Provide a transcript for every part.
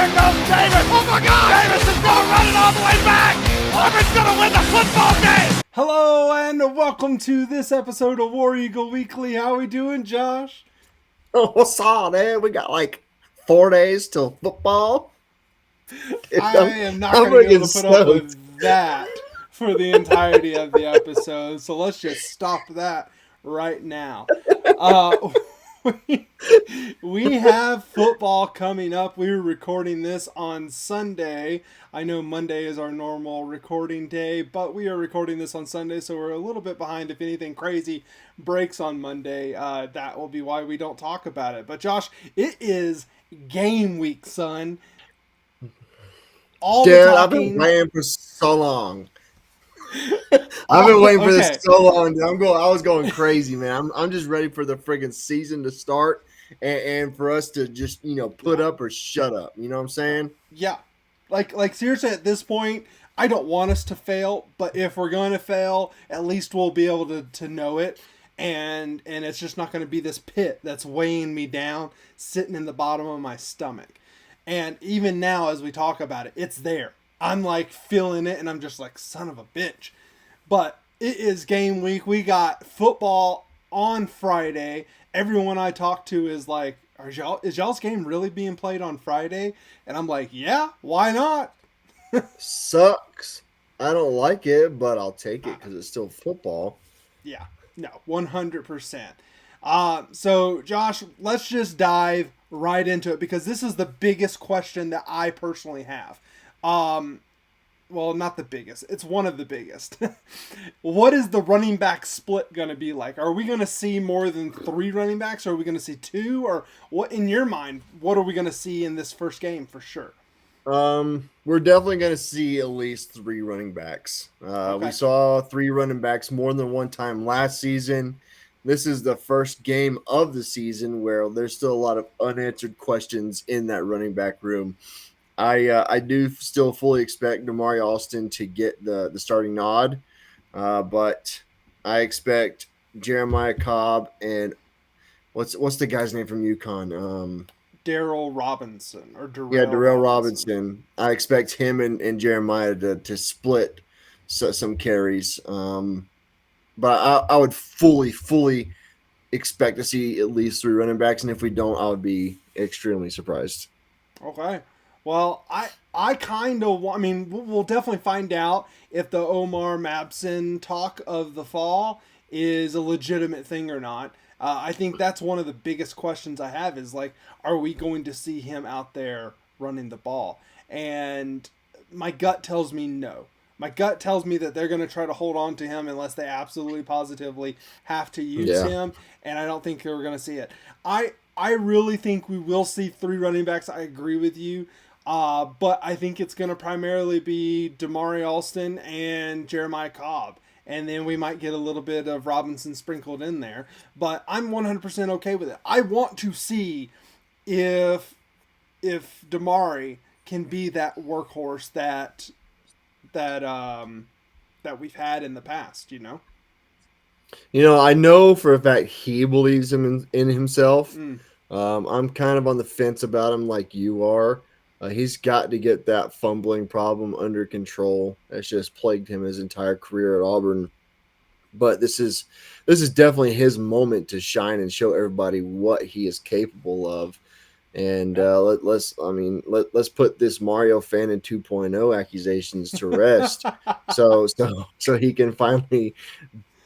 Here goes Davis. Oh my God! Davis is going to run it all the way back. Auburn's going to win the football game. Hello and welcome to this episode of War Eagle Weekly. How we doing, Josh? Oh, what's up, man? We got like 4 days till football. I am not going to be able to put up with that for the entirety of the episode, so let's just stop that right now. We have football coming up. We were recording this on Sunday. I know Monday is our normal recording day, but we are recording this on Sunday, so we're a little bit behind. If anything crazy breaks on Monday, that will be why we don't talk about it. But Josh, it is game week, son. I've been waiting for so long. I've been waiting for this so long. I was going crazy, man. I'm just ready for the friggin' season to start and for us to just, put up or shut up. You know what I'm saying? Yeah. Like seriously, at this point, I don't want us to fail, but if we're going to fail, at least we'll be able to know it. And it's just not going to be this pit that's weighing me down, sitting in the bottom of my stomach. And even now, as we talk about it, it's there. I'm like feeling it, and I'm just like, son of a bitch. But it is game week. We got football on Friday. Everyone I talk to is like, is y'all's game really being played on Friday? And I'm like, yeah, why not? Sucks. I don't like it, but I'll take it because it's still football. Yeah, no, 100%. So, Josh, let's just dive right into it because this is the biggest question that I personally have. Well, not the biggest. It's one of the biggest. What is the running back split going to be like? Are we going to see more than 3 running backs? Or are we going to see 2? Or what, in your mind, what are we going to see in this first game for sure? We're definitely going to see at least 3 running backs. Okay. We saw 3 running backs more than one time last season. This is the first game of the season where there's still a lot of unanswered questions in that running back room. I do still fully expect Damari Alston to get the starting nod, but I expect Jeremiah Cobb and what's the guy's name from UConn? Darrell Robinson or Darrell. Yeah, Darrell Robinson. I expect him and Jeremiah to split some carries. But I would fully expect to see at least 3 running backs, and if we don't, I would be extremely surprised. Okay. Well, I kind of want, we'll definitely find out if the Omar Mabson talk of the fall is a legitimate thing or not. I think that's one of the biggest questions I have is like, are we going to see him out there running the ball? And my gut tells me no. My gut tells me that they're going to try to hold on to him unless they absolutely positively have to use him. And I don't think they're going to see it. I really think we will see 3 running backs. I agree with you. But I think it's going to primarily be Damari Alston and Jeremiah Cobb. And then we might get a little bit of Robinson sprinkled in there. But I'm 100% okay with it. I want to see if Damari can be that workhorse that we've had in the past, I know for a fact he believes in himself. I'm kind of on the fence about him like you are. He's got to get that fumbling problem under control. That's just plagued him his entire career at Auburn. But this is definitely his moment to shine and show everybody what he is capable of. And let's put this Mario Fannin 2.0 accusations to rest, so he can finally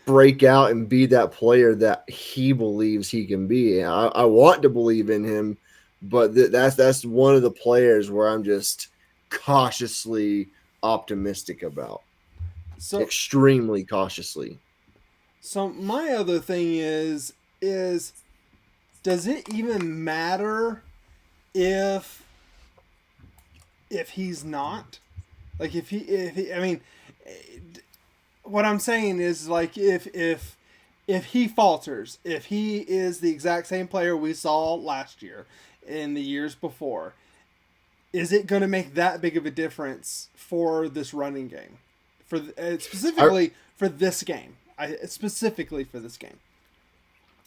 break out and be that player that he believes he can be. I want to believe in him, but that's one of the players where I'm just cautiously optimistic about. So extremely cautiously. So my other thing is does it even matter if he's not? Like if he what I'm saying is like if he falters, if he is the exact same player we saw last year in the years before, is it going to make that big of a difference for this running game? Specifically for this game.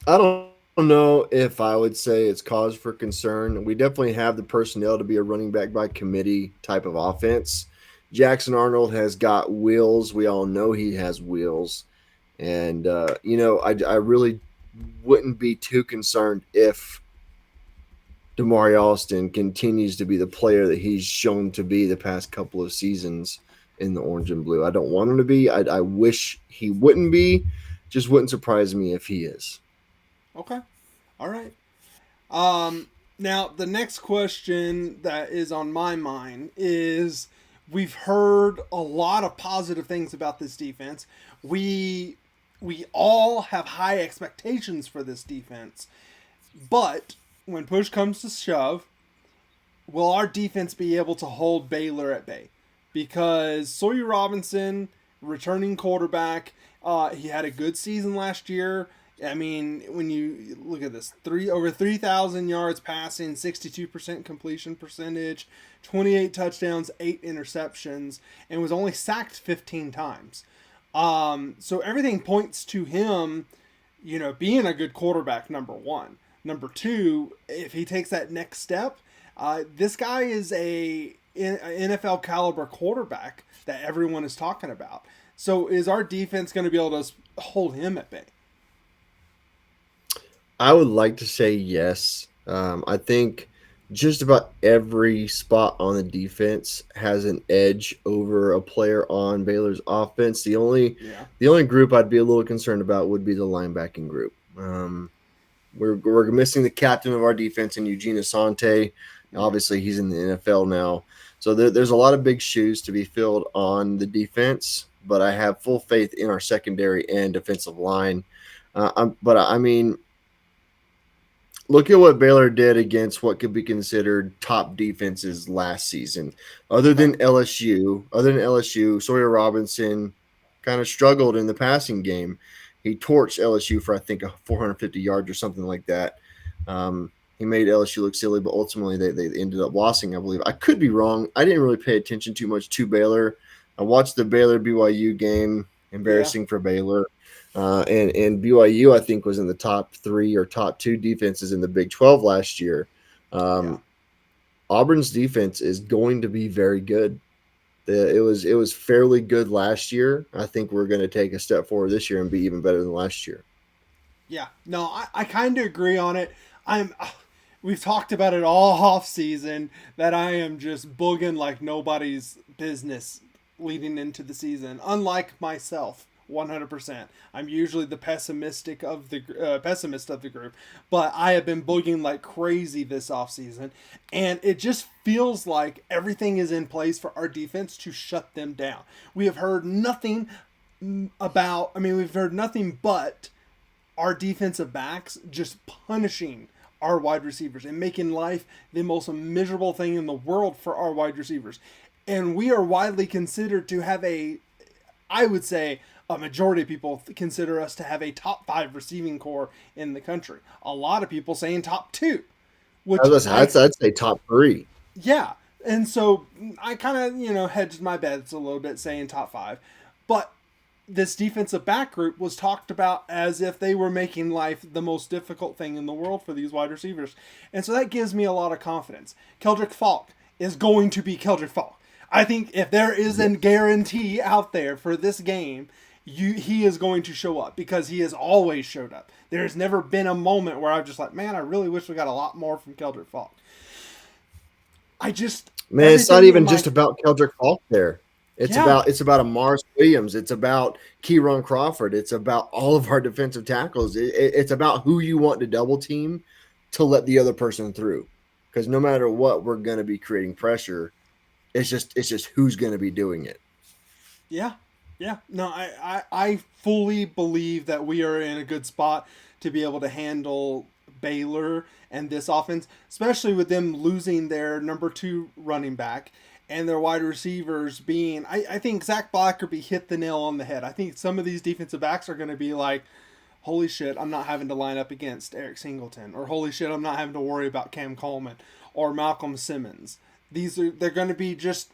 I don't don't know if I would say it's cause for concern. We definitely have the personnel to be a running back by committee type of offense. Jackson Arnold has got wheels. We all know he has wheels. And, I really wouldn't be too concerned if Damari Alston continues to be the player that he's shown to be the past couple of seasons in the orange and blue. I don't want him to be. I wish he wouldn't be. Just wouldn't surprise me if he is. Okay. All right. Now, the next question that is on my mind is we've heard a lot of positive things about this defense. We all have high expectations for this defense. But when push comes to shove, will our defense be able to hold Baylor at bay? Because Sawyer Robinson, returning quarterback, he had a good season last year. I mean, when you look at this, over 3,000 yards passing, 62% completion percentage, 28 touchdowns, 8 interceptions, and was only sacked 15 times. So everything points to him, being a good quarterback, number one. Number two, if he takes that next step, this guy is a NFL caliber quarterback that everyone is talking about. So is our defense going to be able to hold him at bay? I would like to say yes. I think just about every spot on the defense has an edge over a player on Baylor's offense. The only group I'd be a little concerned about would be the linebacking group. We're missing the captain of our defense in Eugene Asante. Obviously, he's in the NFL now. So there's a lot of big shoes to be filled on the defense, but I have full faith in our secondary and defensive line. Look at what Baylor did against what could be considered top defenses last season. Other than LSU, Sawyer Robinson kind of struggled in the passing game. He torched LSU for, I think, 450 yards or something like that. He made LSU look silly, but ultimately they ended up losing, I believe. I could be wrong. I didn't really pay attention too much to Baylor. I watched the Baylor-BYU game, embarrassing for Baylor. And BYU, I think, was in the top 3 or top 2 defenses in the Big 12 last year. Auburn's defense is going to be very good. It was fairly good last year. I think we're going to take a step forward this year and be even better than last year. Yeah, no, I kind of agree on it. We've talked about it all off season that I am just booging like nobody's business leading into the season. Unlike myself, 100%. I'm usually the pessimist of the group, but I have been booging like crazy this offseason, and it just feels like everything is in place for our defense to shut them down. We have heard nothing but our defensive backs just punishing our wide receivers and making life the most miserable thing in the world for our wide receivers. And we are widely considered to have I would say, a majority of people consider us to have a top 5 receiving core in the country. A lot of people saying top 2. I'd say top 3. Yeah. And so I kind of, hedged my bets a little bit saying top 5. But this defensive back group was talked about as if they were making life the most difficult thing in the world for these wide receivers. And so that gives me a lot of confidence. Keldrick Falk is going to be Keldrick Falk. I think if there is a guarantee out there for this game, he is going to show up because he has always showed up. There's never been a moment where I'm just like, man, I really wish we got a lot more from Keldrick Falk. It's not even just about Keldrick Falk there. It's about Amars Williams. It's about Kieron Crawford. It's about all of our defensive tackles. It's about who you want to double team to let the other person through. Because no matter what, we're going to be creating pressure. It's just who's going to be doing it. Yeah. Yeah. No, I fully believe that we are in a good spot to be able to handle Baylor and this offense, especially with them losing their number 2 running back and their wide receivers being, I think Zach Blackerby hit the nail on the head. I think some of these defensive backs are going to be like, holy shit, I'm not having to line up against Eric Singleton, or holy shit, I'm not having to worry about Cam Coleman or Malcolm Simmons. They're going to be just,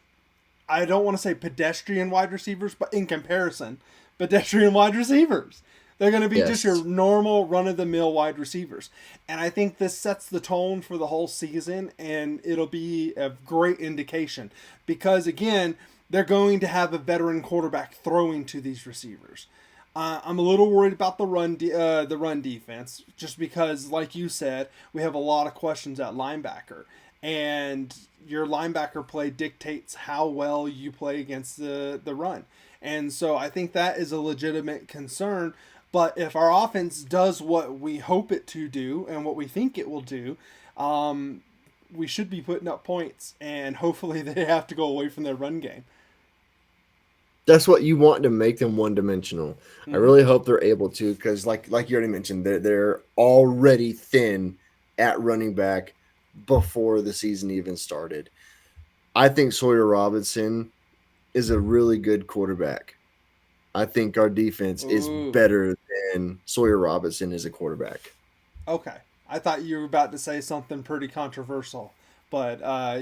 I don't want to say pedestrian wide receivers, but in comparison, pedestrian wide receivers. They're going to be just your Yes. normal run-of-the-mill wide receivers. And I think this sets the tone for the whole season, and it'll be a great indication. Because, again, they're going to have a veteran quarterback throwing to these receivers. I'm a little worried about the run defense, just because, like you said, we have a lot of questions at linebacker, and your linebacker play dictates how well you play against the run, and so I think that is a legitimate concern. But if our offense does what we hope it to do and what we think it will do, we should be putting up points, and hopefully they have to go away from their run game. That's what you want to make them one dimensional. Mm-hmm. I really hope they're able to, because like you already mentioned, they're already thin at running back before the season even started. I think Sawyer Robinson is a really good quarterback. I think our defense is Ooh. better than Sawyer Robinson is a quarterback. Okay. I thought you were about to say something pretty controversial, but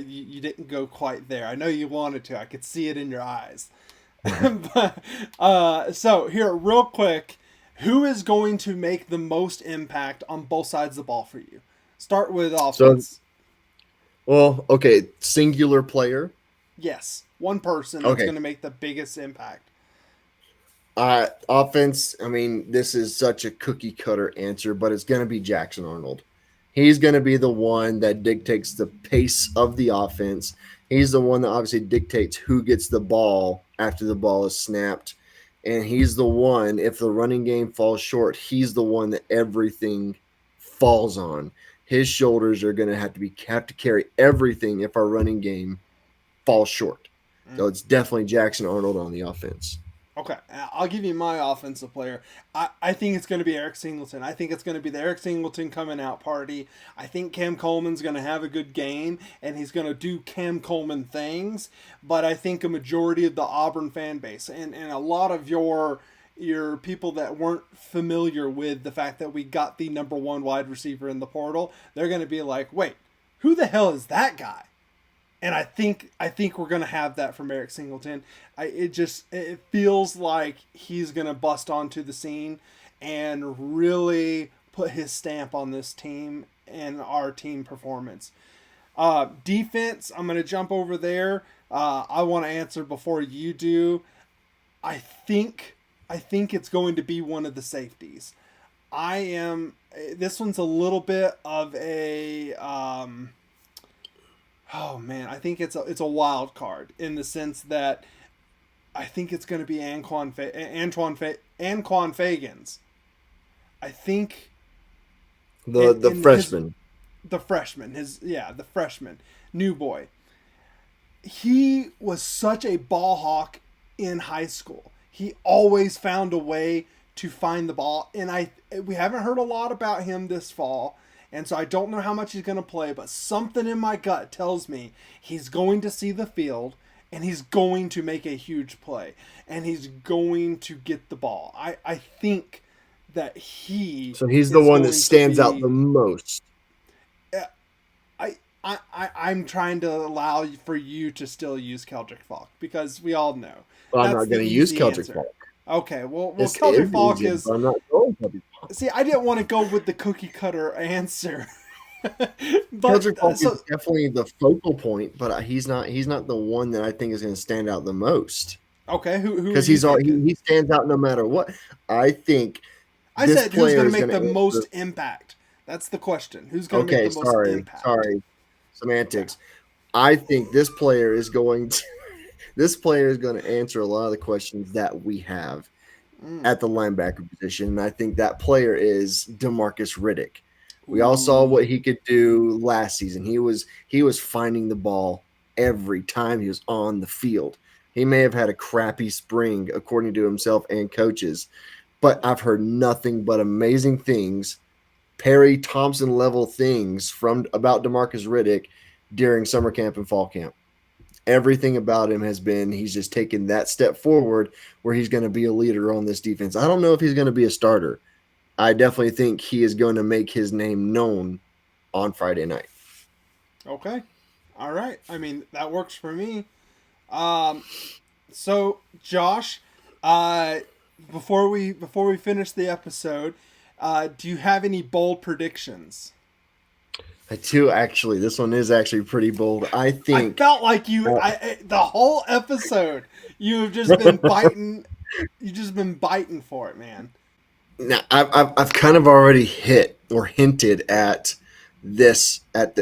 you didn't go quite there. I know you wanted to. I could see it in your eyes. So here, real quick, who is going to make the most impact on both sides of the ball for you? Start with offense. Well, okay, singular player. Yes, one person that's Okay. going to make the biggest impact. Offense, I mean, this is such a cookie cutter answer, but it's going to be Jackson Arnold. He's going to be the one that dictates the pace of the offense. He's the one that obviously dictates who gets the ball after the ball is snapped. And he's the one, if the running game falls short, he's the one that everything falls on. His shoulders are going to have to carry everything if our running game falls short. So it's definitely Jackson Arnold on the offense. Okay, I'll give you my offensive player. I think it's going to be Eric Singleton. I think it's going to be the Eric Singleton coming out party. I think Cam Coleman's going to have a good game, and he's going to do Cam Coleman things. But I think a majority of the Auburn fan base and a lot of your people that weren't familiar with the fact that we got the number one wide receiver in the portal, they're going to be like, wait, who the hell is that guy? And I think we're gonna have that from Eric Singleton. It feels like he's gonna bust onto the scene and really put his stamp on this team and our team performance. Defense, I'm gonna jump over there. I want to answer before you do. I think it's going to be one of the safeties. This one's a little bit of a. Oh man, I think it's a wild card in the sense that I think it's going to be Anquan Fagans. I think The freshman. The freshman, new boy. He was such a ball hawk in high school. He always found a way to find the ball, and we haven't heard a lot about him this fall. And so I don't know how much he's going to play, but something in my gut tells me he's going to see the field and he's going to make a huge play and he's going to get the ball. I think that So he's the one that stands out the most. I'm trying to allow for you to still use Keldrick Falk because we all know. Well, I'm not going to use Keldrick Falk. Okay, well Keldrick Falk is. I'm not going Keldrick Falk. See, I didn't want to go with the cookie cutter answer. Keldrick Falk is definitely the focal point, but he's not the one that I think is going to stand out the most. Okay, who? Because he stands out no matter what. I think. I said who's going to make the most impact. That's the question. Who's going to make the most impact? Sorry, semantics. I think this player is going to. This player is going to answer a lot of the questions that we have at the linebacker position, and I think that player is DeMarcus Riddick. We all saw what he could do last season. He was finding the ball every time he was on the field. He may have had a crappy spring, according to himself and coaches, but I've heard nothing but amazing things, Perry Thompson level things about DeMarcus Riddick during summer camp and fall camp. Everything about him has been he's just taken that step forward where he's going to be a leader on this defense. I don't know if he's going to be a starter. I definitely think he is going to make his name known on Friday night. Okay. All right. I mean, that works for me. So, Josh, before we finish the episode, do you have any bold predictions? I do actually. This one is actually pretty bold. I I think. felt like the whole episode you have just been biting. You've just been biting for it, man. Now, I've kind of already hit or hinted at this at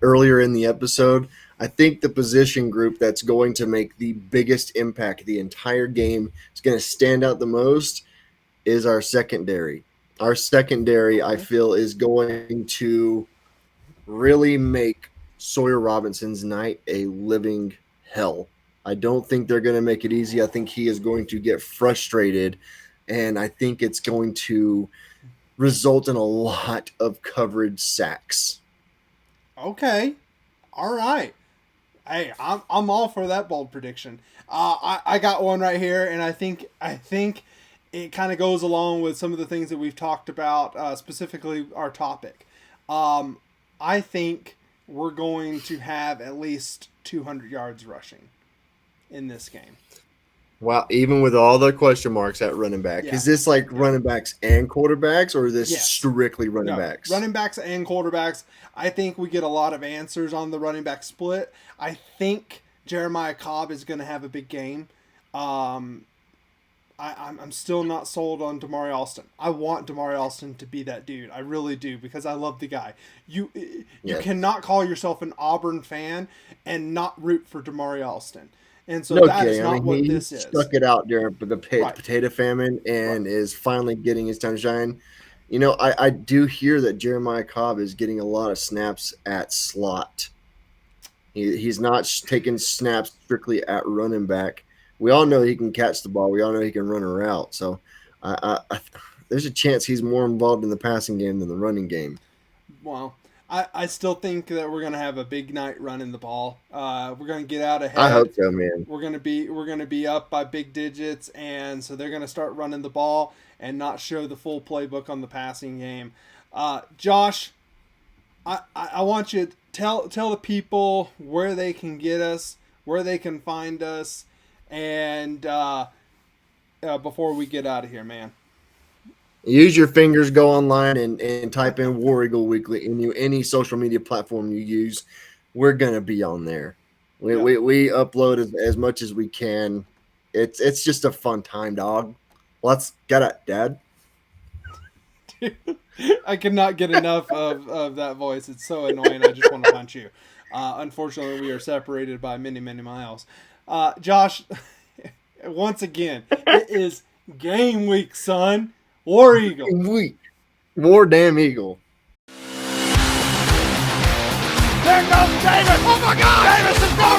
earlier in the episode. I think the position group that's going to make the biggest impact the entire game is going to stand out the most is our secondary. Our secondary, I feel, is going to really make Sawyer Robinson's night a living hell. I don't think they're going to make it easy. I think he is going to get frustrated, and I think it's going to result in a lot of coverage sacks. Okay, all right. Hey, I'm all for that bold prediction. I got one right here, and I think it kind of goes along with some of the things that we've talked about, specifically our topic. I think we're going to have at least 200 yards rushing in this game. Wow, even with all the question marks at running back. Yeah. Is this like running backs and quarterbacks, or is this strictly running backs? Running backs and quarterbacks. I think we get a lot of answers on the running back split. I think Jeremiah Cobb is going to have a big game. I'm still not sold on Damari Alston. I want Damari Alston to be that dude. I really do, because I love the guy. You cannot call yourself an Auburn fan and not root for Damari Alston. And so that is not what this is. He stuck it out during the potato famine and is finally getting his time to shine. You know, I do hear that Jeremiah Cobb is getting a lot of snaps at slot. He's not taking snaps strictly at running back. We all know he can catch the ball. We all know he can run a route. So there's a chance he's more involved in the passing game than the running game. Well, I still think that we're gonna have a big night running the ball. We're gonna get out ahead. I hope so, man. We're gonna be up by big digits, and so they're gonna start running the ball and not show the full playbook on the passing game. Josh, I want you to tell the people where they can get us, where they can find us, and before we get out of here, man. Use your fingers, go online and type in War Eagle Weekly in any social media platform you use. We're gonna be on there. We upload as much as we can. It's just a fun time, dog. Let's get it, Dad. I cannot get enough of that voice. It's so annoying. I just want to punch you. Unfortunately, we are separated by many, many miles. Josh, once again, it is game week, son. War Eagle. Week. War damn Eagle. There goes Davis. Oh my God! Davis is going